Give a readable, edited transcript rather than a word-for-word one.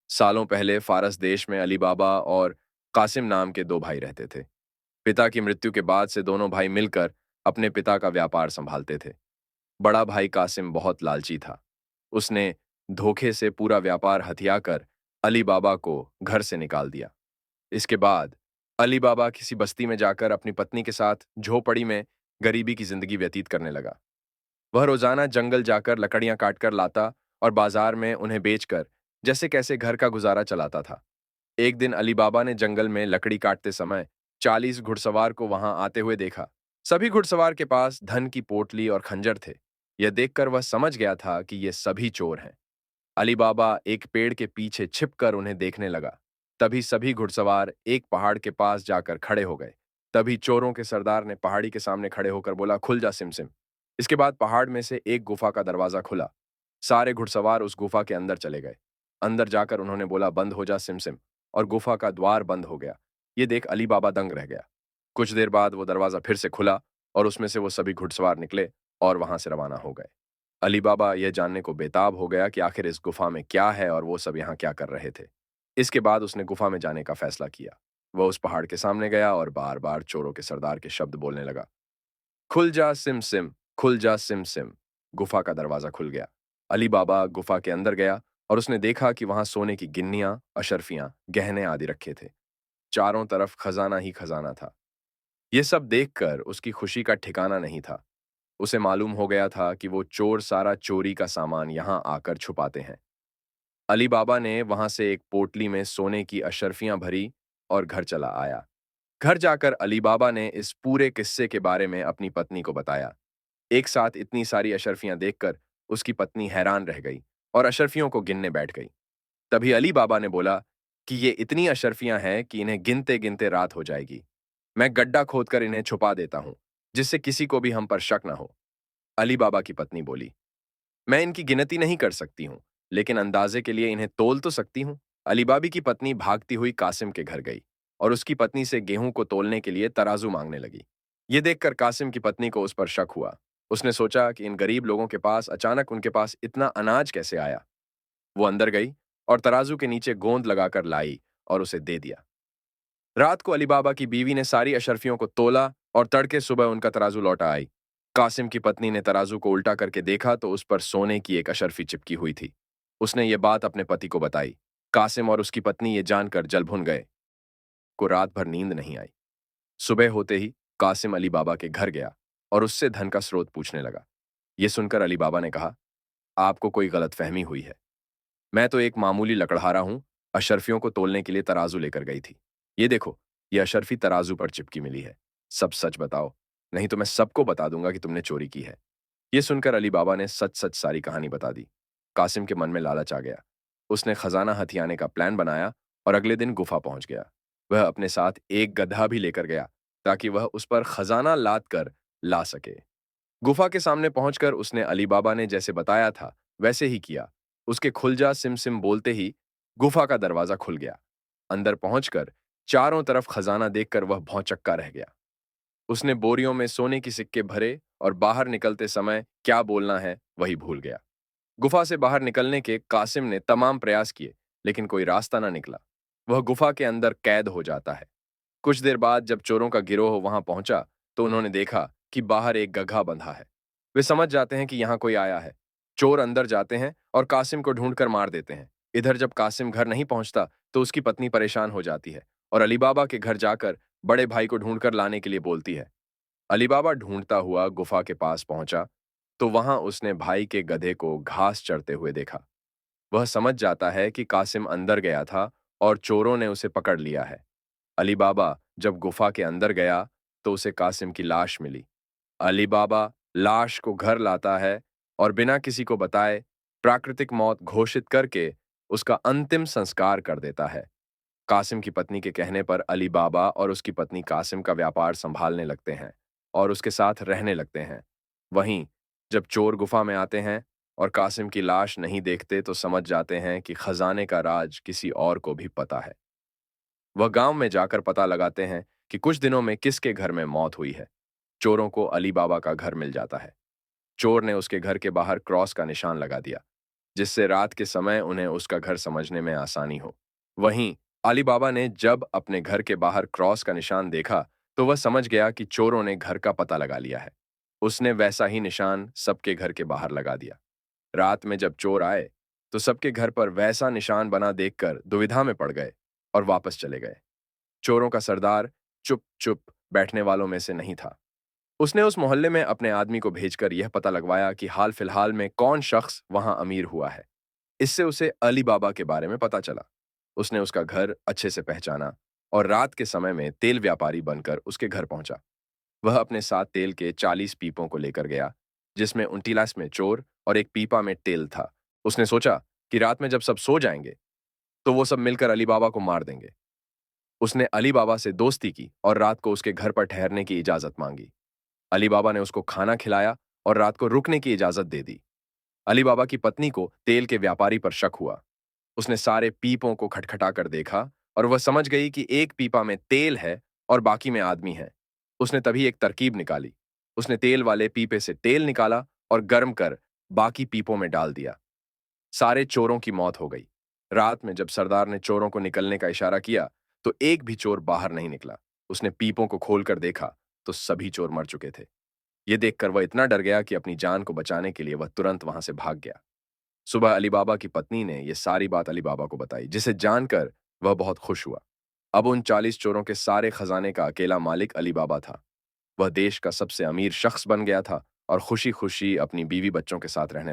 सालों पहले फारस देश में अली बाबा और कासिम नाम के दो भाई रहते थे। पिता की मृत्यु के बाद से दोनों भाई मिलकर अपने पिता का व्यापार संभालते थे। बड़ा भाई कासिम बहुत लालची था। उसने धोखे से पूरा व्यापार हथियाकर अली बाबा को घर से निकाल दिया। इसके बाद अली बाबा किसी बस्ती में जाकर अपनी पत्नी के साथ झोपड़ी में गरीबी की जिंदगी व्यतीत करने लगा। वह रोजाना जंगल जाकर लकड़ियां काटकर लाता और बाजार में उन्हें बेचकर जैसे कैसे घर का गुजारा चलाता था। एक दिन अली बाबा ने जंगल में लकड़ी काटते समय 40 घुड़सवार को वहां आते हुए देखा। सभी घुड़सवार के पास धन की पोटली और खंजर थे। यह देखकर वह समझ गया था कि ये सभी चोर हैं। अली बाबा एक पेड़ के पीछे छिपकर उन्हें देखने लगा। तभी सभी घुड़सवार एक पहाड़ के पास जाकर खड़े हो गए। तभी चोरों के सरदार ने पहाड़ी के सामने खड़े होकर बोला, खुल जा सिमसिम। इसके बाद पहाड़ में से एक गुफा का दरवाजा खुला। सारे घुड़सवार उस गुफा के अंदर चले गए। अंदर जाकर उन्होंने बोला, बंद हो जा सिमसिम, और गुफा का द्वार बंद हो गया। ये देख अली बाबा दंग रह गया। कुछ देर बाद वो दरवाजा फिर से खुला और उसमें से वो सभी घुड़सवार निकले और वहां से रवाना हो गए। अली बाबा यह जानने को बेताब हो गया कि आखिर इस गुफा में क्या है और वो सब यहाँ क्या कर रहे थे। इसके बाद उसने गुफा में जाने का फैसला किया। वह उस पहाड़ के सामने गया और बार बार चोरों के सरदार के शब्द बोलने लगा, खुल जा सिम सिम, खुल जा सिम सिम। गुफा का दरवाजा खुल गया। अली बाबा गुफा के अंदर गया और उसने देखा कि वहां सोने की गिन्नियां, अशर्फियां, गहने आदि रखे थे। चारों तरफ खजाना ही खजाना था। यह सब देखकर उसकी खुशी का ठिकाना नहीं था। उसे मालूम हो गया था कि वो चोर सारा चोरी का सामान यहां आकर छुपाते हैं। अली बाबा ने वहां से एक पोटली में सोने की अशर्फियां भरी और घर चला आया। घर जाकर अली बाबा ने इस पूरे किस्से के बारे में अपनी पत्नी को बताया। एक साथ इतनी सारी अशर्फियां देखकर उसकी पत्नी हैरान रह गई और अशर्फियों को गिनने बैठ गई। तभी अली बाबा ने बोला कि ये इतनी अशर्फियां हैं कि इन्हें गिनते गिनते रात हो जाएगी। मैं गड्ढा खोदकर इन्हें छुपा देता हूं, जिससे किसी को भी हम पर शक न हो। अली बाबा की पत्नी बोली, मैं इनकी गिनती नहीं कर सकती हूँ, लेकिन अंदाजे के लिए इन्हें तोल तो सकती हूँ। अली बाबी की पत्नी भागती हुई कासिम के घर गई और उसकी पत्नी से गेहूं को तोलने के लिए तराजू मांगने लगी। ये देखकर कासिम की पत्नी को उस पर शक हुआ। उसने सोचा कि इन गरीब लोगों के पास अचानक उनके पास इतना अनाज कैसे आया। वो अंदर गई और तराजू के नीचे गोंद लगाकर लाई और उसे दे दिया। रात को अली बाबा की बीवी ने सारी अशर्फियों को तोला और तड़के सुबह उनका तराजू लौटा आई। कासिम की पत्नी ने तराजू को उल्टा करके देखा तो उस पर सोने की एक अशर्फी चिपकी हुई थी। उसने ये बात अपने पति को बताई। कासिम और उसकी पत्नी ये जानकर जल भुन गए। को रात भर नींद नहीं आई। सुबह होते ही कासिम अली बाबा के घर गया और उससे धन का स्रोत पूछने लगा। यह सुनकर अली बाबा ने कहा, आपको कोई गलतफहमी हुई है। मैं तो एक मामूली लकड़हारा हूं, अशर्फियों को तोलने के लिए तराजू लेकर गई थी। ये देखो, ये अशर्फी तराजू पर चिपकी मिली है। सब सच बताओ, नहीं तो मैं सबको बता दूंगा कि तुमने चोरी की है। ये सुनकर अली बाबा ने सच सच सारी कहानी बता दी। कासिम के मन में लालच आ गया। उसने खजाना हथियाने का प्लान बनाया और अगले दिन गुफा पहुंच गया। वह अपने साथ एक गधा भी लेकर गया ताकि वह उस पर खजाना लाद कर ला सके। गुफा के सामने पहुंचकर उसने अली बाबा ने जैसे बताया था वैसे ही किया। उसके खुल जा सिम सिम बोलते ही गुफा का दरवाजा खुल गया। अंदर पहुंचकर चारों तरफ खजाना देखकर वह भौंचक्का रह गया। उसने बोरियों में सोने की सिक्के भरे और बाहर निकलते समय क्या बोलना है वही भूल गया। गुफा से बाहर निकलने के कासिम ने तमाम प्रयास किए, लेकिन कोई रास्ता ना निकला। वह गुफा के अंदर कैद हो जाता है। कुछ देर बाद जब चोरों का गिरोह वहां पहुंचा तो उन्होंने देखा कि बाहर एक गधा बंधा है। वे समझ जाते हैं कि यहां कोई आया है। चोर अंदर जाते हैं और कासिम को ढूंढकर मार देते हैं। इधर जब कासिम घर नहीं पहुंचता तो उसकी पत्नी परेशान हो जाती है और अली बाबा के घर जाकर बड़े भाई को ढूंढकर लाने के लिए बोलती है। अली बाबा ढूंढता हुआ गुफा के पास पहुंचा तो वहां उसने भाई के गधे को घास चरते हुए देखा। वह समझ जाता है कि कासिम अंदर गया था और चोरों ने उसे पकड़ लिया है। अली बाबा जब गुफा के अंदर गया तो उसे कासिम की लाश मिली। अली बाबा लाश को घर लाता है और बिना किसी को बताए प्राकृतिक मौत घोषित करके उसका अंतिम संस्कार कर देता है। कासिम की पत्नी के कहने पर अली बाबा और उसकी पत्नी कासिम का व्यापार संभालने लगते हैं और उसके साथ रहने लगते हैं। वहीं जब चोर गुफा में आते हैं और कासिम की लाश नहीं देखते तो समझ जाते हैं कि खजाने का राज किसी और को भी पता है। वह गांव में जाकर पता लगाते हैं कि कुछ दिनों में किसके घर में मौत हुई है। चोरों को अली बाबा का घर मिल जाता है। चोर ने उसके घर के बाहर क्रॉस का निशान लगा दिया। जिससे रात के समय उन्हें उसका घर समझने में आसानी हो। वहीं अली बाबा ने जब अपने घर के बाहर क्रॉस का निशान देखा, तो वह समझ गया कि चोरों ने घर का पता लगा लिया है। उसने वैसा ही निशान सबके घर के बाहर लगा दिया। रात में जब चोर आए, तो सबके घर पर वैसा निशान बना देखकर दुविधा में पड़ गए और वापस चले गए। चोरों का सरदार चुप-चुप बैठने वालों में से नहीं था। उसने उस मोहल्ले में अपने आदमी को भेजकर यह पता लगवाया कि हाल फिलहाल में कौन शख्स वहां अमीर हुआ है। इससे उसे अली बाबा के बारे में पता चला। उसने उसका घर अच्छे से पहचाना और रात के समय में तेल व्यापारी बनकर उसके घर पहुंचा। वह अपने साथ तेल के 40 पीपों को लेकर गया, जिसमें 29 में चोर और एक पीपा में तेल था। उसने सोचा कि रात में जब सब सो जाएंगे, तो वो सब मिलकर अली बाबा को मार देंगे। उसने अली बाबा से दोस्ती की और रात को उसके घर पर ठहरने की इजाजत मांगी। अली बाबा ने उसको खाना खिलाया और रात को रुकने की इजाजत दे दी। अली बाबा की पत्नी को तेल के व्यापारी पर शक हुआ। उसने सारे पीपों को खटखटा कर देखा और वह समझ गई कि एक पीपा में तेल है और बाकी में आदमी है। उसने तभी एक तरकीब निकाली। उसने तेल वाले पीपे से तेल निकाला और गर्म कर बाकी पीपों में डाल दिया। सारे चोरों की मौत हो गई। रात में जब सरदार ने चोरों को निकलने का इशारा किया, तो एक भी चोर बाहर नहीं निकला। उसने पीपों को खोलकर देखा, तो सभी चोर मर चुके थे। ये देखकर वह इतना डर गया कि अपनी जान को बचाने के लिए वह तुरंत वहां से भाग गया। सुबह अली बाबा की पत्नी ने यह सारी बात अली बाबा को बताई, जिसे जानकर वह बहुत खुश हुआ। अब उन 40 चोरों के सारे खजाने का अकेला मालिक अली बाबा था। वह देश का सबसे अमीर शख्स बन गया था और खुशी खुशी अपनी बीवी बच्चों के साथ रहने